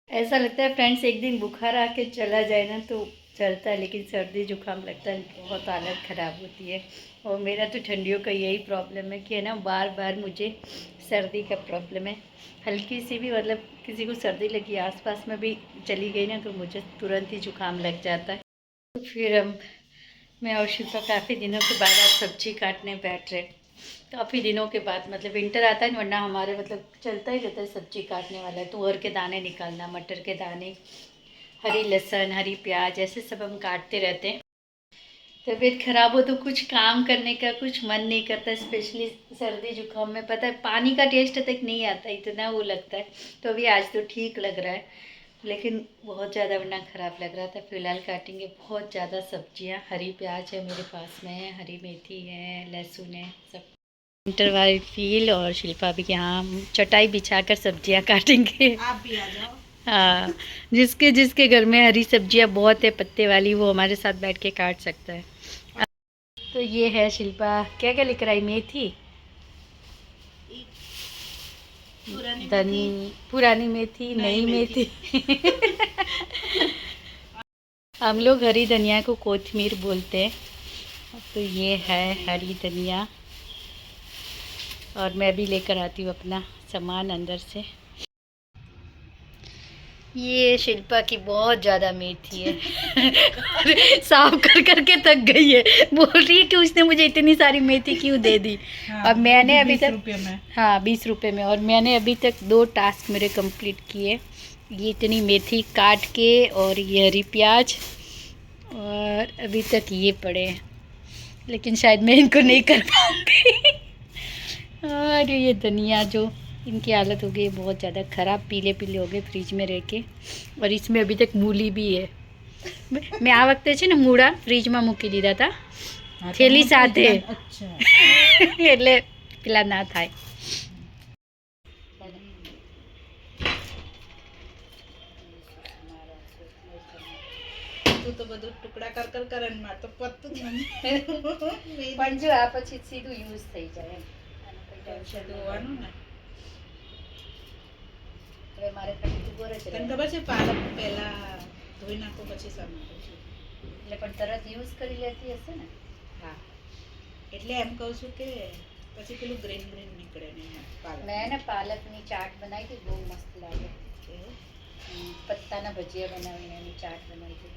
ऐसा लगता है फ्रेंड्स एक दिन बुखार आके चला जाए ना तो चलता है, लेकिन सर्दी जुकाम लगता है बहुत हालत ख़राब होती है। और मेरा तो ठंडियों का यही प्रॉब्लम है कि है ना, बार बार मुझे सर्दी का प्रॉब्लम है। हल्की सी भी मतलब किसी को सर्दी लगी आसपास में भी चली गई ना तो मुझे तुरंत ही जुकाम लग जाता है। तो फिर हम मैं और शिल्पा काफ़ी दिनों के बाद आज सब्जी काटने बैठ रहे। काफ़ी दिनों के बाद, मतलब विंटर आता है, वरना हमारे मतलब चलता ही रहता है सब्जी काटने वाला है। तुअर के दाने निकालना, मटर के दाने, हरी लहसुन, हरी प्याज, ऐसे सब हम काटते रहते हैं। तबीयत खराब हो तो कुछ काम करने का कुछ मन नहीं करता, स्पेशली सर्दी जुकाम में। पता है पानी का टेस्ट तक नहीं आता, इतना वो लगता है। तो अभी आज तो ठीक लग रहा है, लेकिन बहुत ज़्यादा वरना ख़राब लग रहा था। फिलहाल काटेंगे बहुत ज़्यादा सब्जियां। हरी प्याज है मेरे पास में, हरी मेथी है, लहसुन है, सब। विंटर वाली फील। और शिल्पा भी यहाँ हम चटाई बिछाकर सब्जियां काटेंगे। आप भी आ जाओ। हाँ, जिसके जिसके घर में हरी सब्जियां बहुत है पत्ते वाली, वो हमारे साथ बैठ के काट सकता है। तो ये है शिल्पा, क्या क्या लिख रहा है? मेथी, पुरानी धनी, मेथी, पुरानी मेथी, नई नई मेथी। मेथी। हम लोग हरी धनिया को कोथमीर बोलते हैं। तो ये है हरी धनिया। और मैं भी लेकर आती हूँ अपना सामान अंदर से। ये शिल्पा की बहुत ज़्यादा मेथी है। साफ कर करके थक गई है। बोल रही है कि उसने मुझे इतनी सारी मेथी क्यों दे दी। हाँ, और वो मैंने भी अभी 20 तक, रुपये में। हाँ 20 रुपए में, और मैंने अभी तक 2 टास्क मेरे कंप्लीट किए। ये इतनी मेथी काट के, और ये हरी प्याज, और अभी तक ये पड़े हैं, लेकिन शायद मैं इनको नहीं कर पाऊँगी। और ये धनिया, जो इनकी हालत हो गई है बहुत ज़्यादा ख़राब, पीले पीले हो गए फ्रिज में रह के। और इसमें अभी तक मूली भी है। मैं आ वक्त છે ને મૂળા ફ્રીજમાં મૂકી દીધા હતા हाँ, तो થેલી मोटे સાથે। इतना अच्छा। એટલે પેલા ના થાય। તું તો બધું ટુકડા કર કરે ને માર તો પતું જ નથી. પણ જો આ પછી સીધું યુઝ થઈ જાય એમ, આનું કોઈ ટેન્શન નહીં ધોવાનું લેવાનું। ને. હવે મારે ખાલી ઉભો જ તને રહેવાનું। ખબર છે પાલક પહેલા ધોઈ નાખો પછી સમારો છો. એટલે પણ તરત યુઝ કરી લેતી હશે ને? હા, એટલે એમ કહું છું કે પછી પેલું ગ્રીન ગ્રીન નીકળે ને એમાં પાલક. મેં ને પાલકની ચાટ બનાવી હતી, બહુ મસ્ત લાગે। એવું? પત્તાના ભજીયા બનાવીને એની ચાટ બનાવી હતી।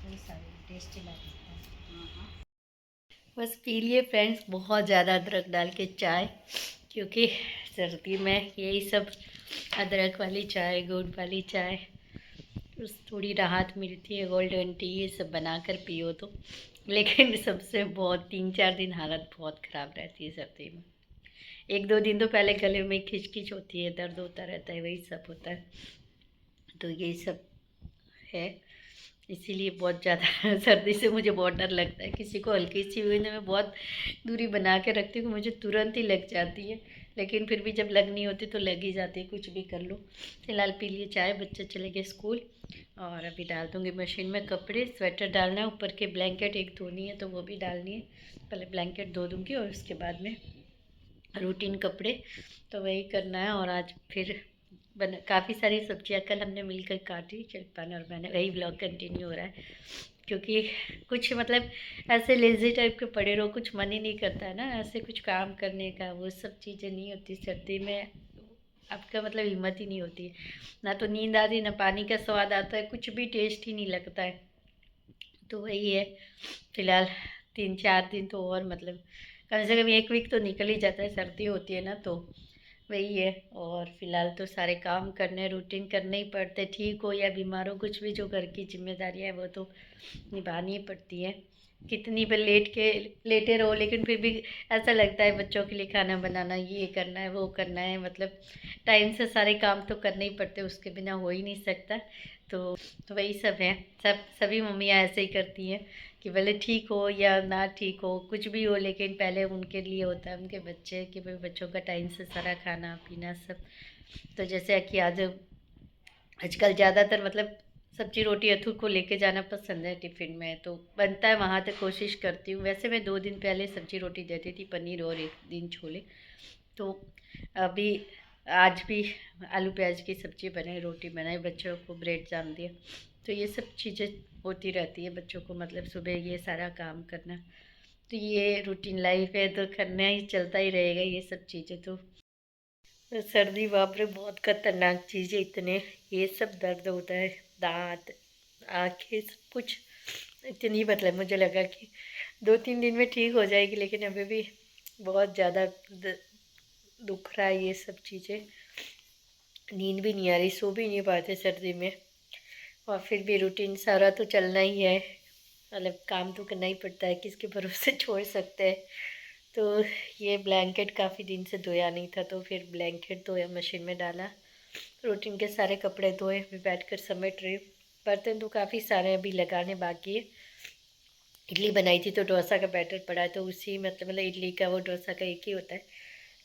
બહુ સારી ટેસ્ટી લાગે। हाँ हाँ। बस पी लिए फ्रेंड्स बहुत ज़्यादा अदरक डाल के चाय, क्योंकि सर्दी में यही सब अदरक वाली चाय, गुड़ वाली चाय, उस थोड़ी राहत मिलती है। गोल्डन टी ये सब बनाकर पियो तो। लेकिन सबसे बहुत 3-4 दिन हालत बहुत ख़राब रहती है सर्दी में। 1-2 दिन तो पहले गले में खिचखिच होती है, दर्द होता रहता है, वही सब होता है। तो यही सब है, इसीलिए बहुत ज़्यादा सर्दी से मुझे बहुत डर लगता है। किसी को हल्की सी हुई ना, मैं बहुत दूरी बना के रखती हूँ, मुझे तुरंत ही लग जाती है। लेकिन फिर भी जब लगनी होती तो लग ही जाती है, कुछ भी कर लो। फिलहाल पी लिए चाय, बच्चे चले गए स्कूल। और अभी डाल दूँगी मशीन में कपड़े। स्वेटर डालना है, ऊपर के ब्लैंकेट एक धोनी है तो वो भी डालनी है। पहले ब्लैंकेट धो दूँगी और उसके बाद में रूटीन कपड़े, तो वही करना है। और आज फिर काफ़ी सारी सब्जियां कल हमने मिलकर काटी, शिल्पा और मैंने। वही ब्लॉग कंटिन्यू हो रहा है, क्योंकि कुछ मतलब ऐसे लेज़ी टाइप के पड़े रहो, कुछ मन ही नहीं करता है ना ऐसे कुछ काम करने का। वो सब चीज़ें नहीं होती सर्दी में, आपका मतलब हिम्मत ही नहीं होती। ना तो नींद आती, ना पानी का स्वाद आता है, कुछ भी टेस्ट ही नहीं लगता है। तो वही है। फिलहाल 3-4 दिन तो और मतलब कम से कम 1 वीक तो निकल ही जाता है, सर्दी होती है ना तो वही है। और फिलहाल तो सारे काम करने, रूटीन करने ही पड़ते, ठीक हो या बीमार हो, कुछ भी जो घर की जिम्मेदारियाँ है वो तो निभानी ही पड़ती है। कितनी भी लेटे रहो, लेकिन फिर भी ऐसा लगता है बच्चों के लिए खाना बनाना, ये करना है, वो करना है, मतलब टाइम से सारे काम तो करने ही पड़ते, उसके बिना हो ही नहीं सकता। तो वही सब है। सभी मम्मियाँ ऐसे ही करती हैं कि भले ठीक हो या ना ठीक हो, कुछ भी हो, लेकिन पहले उनके लिए होता है उनके बच्चे, कि भाई बच्चों का टाइम से सारा खाना पीना सब। तो जैसे कि आजकल ज़्यादातर मतलब सब्जी रोटी अथू को लेके जाना पसंद है टिफ़िन में, तो बनता है वहाँ तक कोशिश करती हूँ। वैसे मैं 2 दिन पहले सब्जी रोटी देती थी, पनीर और 1 दिन छोले। तो अभी आज भी आलू प्याज की सब्ज़ी बनाई, रोटी बनाई, बच्चों को ब्रेड जाम दिया। तो ये सब चीज़ें होती रहती है बच्चों को, मतलब सुबह ये सारा काम करना, तो ये रूटीन लाइफ है, तो करना ही चलता ही रहेगा ये सब चीज़ें। तो सर्दी बाप रे बहुत खतरनाक चीज़ है, इतने ये सब दर्द होता है, दांत, आँखें, सब कुछ इतनी, मतलब मुझे लगा कि 2-3 दिन में ठीक हो जाएगी, लेकिन अभी भी बहुत ज़्यादा दुख रहा है ये सब चीज़ें। नींद भी नहीं आ रही, सो भी नहीं पाते सर्दी में, और फिर भी रूटीन सारा तो चलना ही है, मतलब काम तो करना ही पड़ता है, किसके भरोसे छोड़ सकते हैं। तो ये ब्लैंकेट काफ़ी दिन से धोया नहीं था, तो फिर ब्लैंकेट धोया, मशीन में डाला, रूटीन के सारे कपड़े धोए, अभी बैठ कर समेट रही हूँ। बर्तन तो काफ़ी सारे अभी लगाने बाकी है। इडली बनाई थी तो डोसा का बैटर पड़ा है, तो उसी मतलब इडली का वो डोसा का एक ही होता है,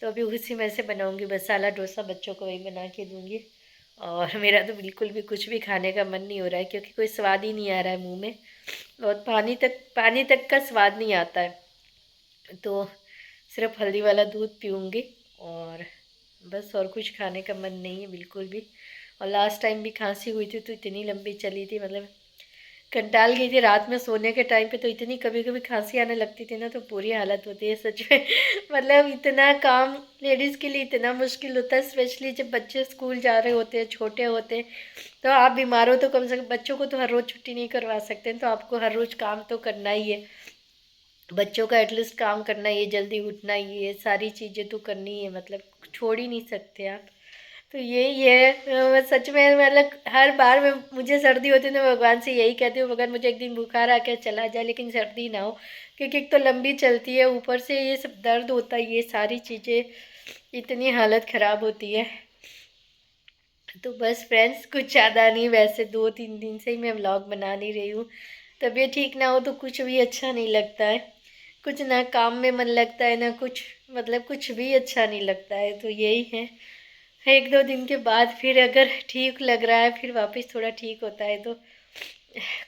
तो अभी उसी में से बनाऊंगी मसाला डोसा, बच्चों को वही बना के दूंगी। और मेरा तो बिल्कुल भी कुछ भी खाने का मन नहीं हो रहा है, क्योंकि कोई स्वाद ही नहीं आ रहा है मुंह में, और पानी तक का स्वाद नहीं आता है। तो सिर्फ हल्दी वाला दूध पीऊँगी, और बस, और कुछ खाने का मन नहीं है बिल्कुल भी। और लास्ट टाइम भी खांसी हुई थी तो इतनी लंबी चली थी, मतलब कंटाल गई थी रात में सोने के टाइम पे, तो इतनी कभी कभी खांसी आने लगती थी ना, तो बुरी हालत होती है सच में। मतलब इतना काम लेडीज़ के लिए इतना मुश्किल होता है, स्पेशली जब बच्चे स्कूल जा रहे होते हैं, छोटे होते हैं। तो आप बीमार हो तो कम से कम, बच्चों को तो हर रोज़ छुट्टी नहीं करवा सकते, तो आपको हर रोज़ काम तो करना ही है, बच्चों का एटलीस्ट काम करना ही है, जल्दी उठना ही है, सारी चीज़ें तो करनी है, मतलब छोड़ ही नहीं सकते आप। तो ये मैं सच में, मतलब हर बार मैं, मुझे सर्दी होती है तो मैं भगवान से यही कहती हूँ, भगवान मुझे एक दिन बुखार आके चला जाए, लेकिन सर्दी ना हो, क्योंकि एक तो लंबी चलती है, ऊपर से ये सब दर्द होता है, ये सारी चीज़ें, इतनी हालत ख़राब होती है। तो बस फ्रेंड्स, कुछ ज़्यादा नहीं, वैसे 2-3 दिन से ही मैं व्लॉग बना नहीं रही हूँ। तबीयत ठीक ना हो तो कुछ भी अच्छा नहीं लगता है, कुछ ना काम में मन लगता है ना कुछ, मतलब कुछ भी अच्छा नहीं लगता है, तो यही है। 1-2 दिन के बाद फिर अगर ठीक लग रहा है, फिर वापस थोड़ा ठीक होता है, तो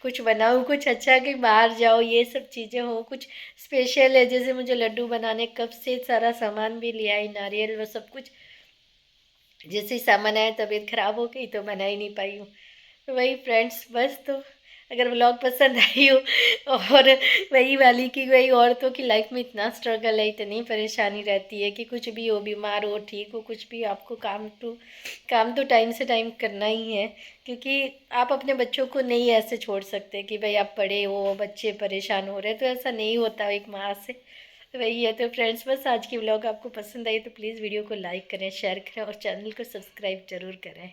कुछ बनाऊँ कुछ अच्छा, कि बाहर जाओ ये सब चीज़ें हो, कुछ स्पेशल है, जैसे मुझे लड्डू बनाने, कब से सारा सामान भी लिया है, नारियल वो सब कुछ, जैसे ही सामान आया तबीयत ख़राब हो गई तो बना ही नहीं पाई हूँ। तो वही फ्रेंड्स, बस, तो अगर व्लॉग पसंद आई हो, और वही वाली कि वही औरतों की लाइफ में इतना स्ट्रगल है, इतनी परेशानी रहती है कि कुछ भी हो, बीमार हो, ठीक हो, कुछ भी, आपको काम तो टाइम से टाइम करना ही है, क्योंकि आप अपने बच्चों को नहीं ऐसे छोड़ सकते कि भाई आप पढ़े हो, बच्चे परेशान हो रहे हैं, तो ऐसा नहीं होता एक माँ से। तो वही है। तो फ्रेंड्स, बस आज की व्लॉग आपको पसंद आई तो प्लीज़ वीडियो को लाइक करें, शेयर करें, और चैनल को सब्सक्राइब ज़रूर करें।